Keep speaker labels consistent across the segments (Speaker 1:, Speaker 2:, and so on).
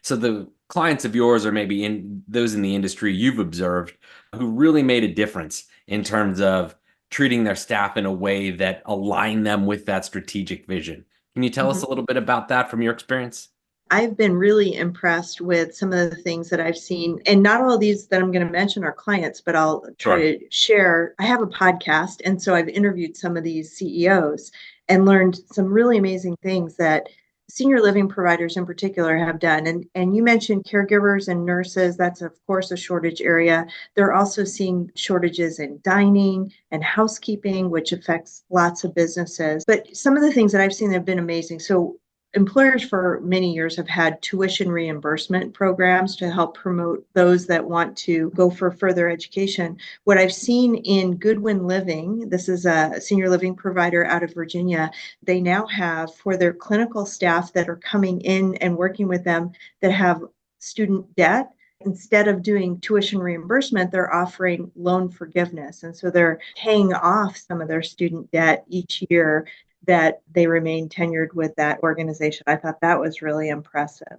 Speaker 1: So the clients of yours are maybe in those in the industry you've observed who really made a difference in terms of treating their staff in a way that align them with that strategic vision. Can you tell us
Speaker 2: Mhm.
Speaker 1: a little bit about that from your experience?
Speaker 2: I've been really impressed with some of the things that I've seen. And not all of these that I'm going to mention are clients, but I'll try
Speaker 1: Sure.
Speaker 2: to share. I have a podcast. And so I've interviewed some of these CEOs and learned some really amazing things that senior living providers in particular have done. And you mentioned caregivers and nurses. That's, of course, a shortage area. They're also seeing shortages in dining and housekeeping, which affects lots of businesses. But some of the things that I've seen have been amazing. So employers for many years have had tuition reimbursement programs to help promote those that want to go for further education. What I've seen in Goodwin Living, this is a senior living provider out of Virginia, they now have for their clinical staff that are coming in and working with them that have student debt. Instead of doing tuition reimbursement, they're offering loan forgiveness. And so they're paying off some of their student debt each year that they remain tenured with that organization. I thought that was really impressive.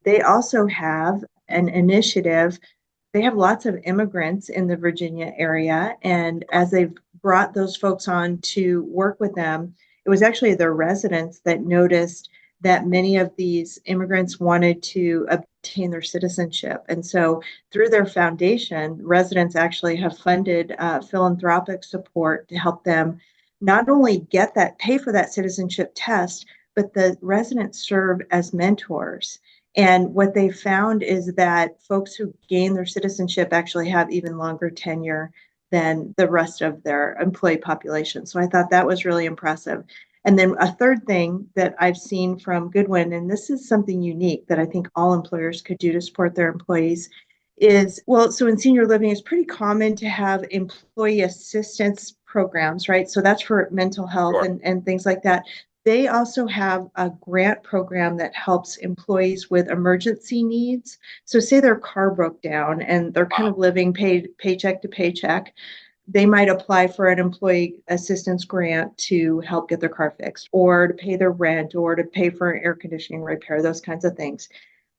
Speaker 2: They also have an initiative. They have lots of immigrants in the Virginia area. And as they've brought those folks on to work with them, it was actually their residents that noticed that many of these immigrants wanted to obtain their citizenship. And so through their foundation, residents actually have funded philanthropic support to help them not only get that, pay for that citizenship test, but the residents serve as mentors. And what they found is that folks who gain their citizenship actually have even longer tenure than the rest of their employee population. So I thought that was really impressive. And then a third thing that I've seen from Goodwin, and this is something unique that I think all employers could do to support their employees, is well, so in senior living, it's pretty common to have employee assistance programs, right? So that's for mental health
Speaker 1: Sure.
Speaker 2: and things like that. They also have a grant program that helps employees with emergency needs. So, say their car broke down and they're kind
Speaker 1: Wow.
Speaker 2: of living paycheck to paycheck, they might apply for an employee assistance grant to help get their car fixed or to pay their rent or to pay for an air conditioning repair, those kinds of things.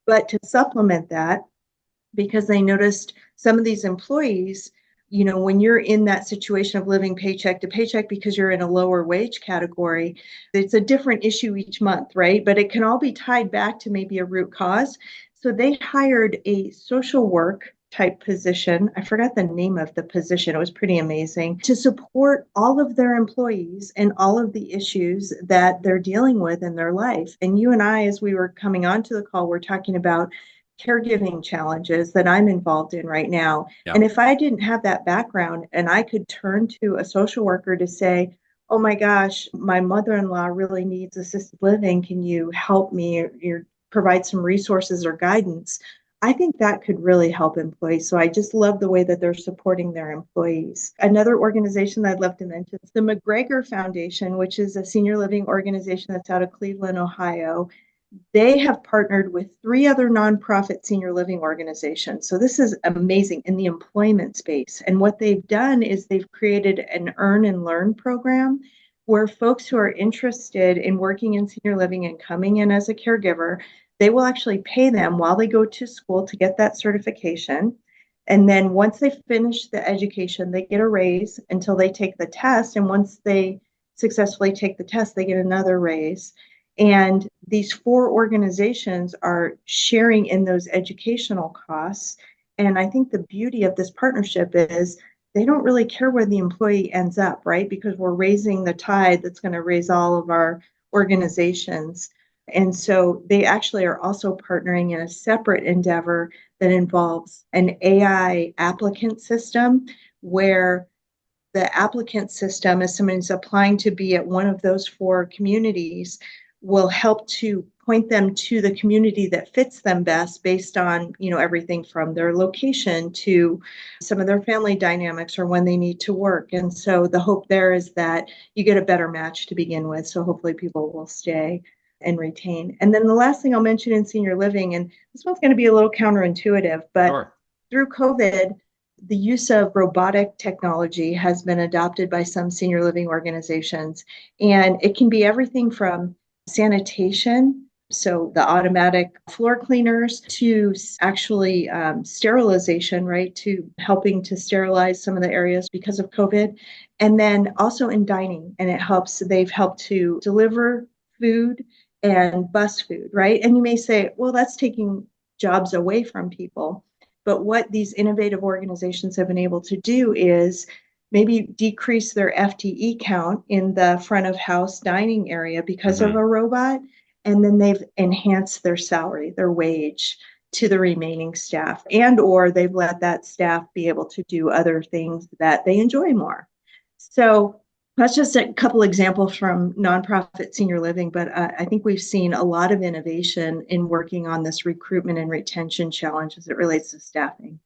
Speaker 2: But to supplement that, because they noticed some of these employees, when you're in that situation of living paycheck to paycheck because you're in a lower wage category, it's a different issue each month, right? But it can all be tied back to maybe a root cause. So they hired a social work type position. I forgot the name of the position. It was pretty amazing to support all of their employees and all of the issues that they're dealing with in their life. And you and I, as we were coming onto the call, we're talking about caregiving challenges that I'm involved in right now.
Speaker 1: Yeah.
Speaker 2: And if I didn't have that background and I could turn to a social worker to say, oh my gosh, my mother-in-law really needs assisted living. Can you help me or provide some resources or guidance? I think that could really help employees. So I just love the way that they're supporting their employees. Another organization that I'd love to mention is the McGregor Foundation, which is a senior living organization that's out of Cleveland, Ohio. They have partnered with three other nonprofit senior living organizations. So this is amazing in the employment space. And what they've done is they've created an earn and learn program where folks who are interested in working in senior living and coming in as a caregiver, they will actually pay them while they go to school to get that certification. And then once they finish the education, they get a raise until they take the test. And once they successfully take the test, they get another raise. And these four organizations are sharing in those educational costs. And I think the beauty of this partnership is they don't really care where the employee ends up, right? Because we're raising the tide that's going to raise all of our organizations. And so they actually are also partnering in a separate endeavor that involves an AI applicant system where the applicant system, as someone who's applying to be at one of those four communities, will help to point them to the community that fits them best based on, everything from their location to some of their family dynamics or when they need to work. And so the hope there is that you get a better match to begin with. So hopefully people will stay and retain. And then the last thing I'll mention in senior living, and this one's going to be a little counterintuitive, but
Speaker 1: Sure.
Speaker 2: through COVID, the use of robotic technology has been adopted by some senior living organizations. And it can be everything from sanitation. So the automatic floor cleaners to actually sterilization, right? To helping to sterilize some of the areas because of COVID. And then also in dining, and they've helped to deliver food and bus food, right? And you may say, well, that's taking jobs away from people. But what these innovative organizations have been able to do is maybe decrease their FTE count in the front of house dining area because of a robot. And then they've enhanced their salary, their wage to the remaining staff, and or they've let that staff be able to do other things that they enjoy more. So that's just a couple examples from nonprofit senior living, but I think we've seen a lot of innovation in working on this recruitment and retention challenge as it relates to staffing.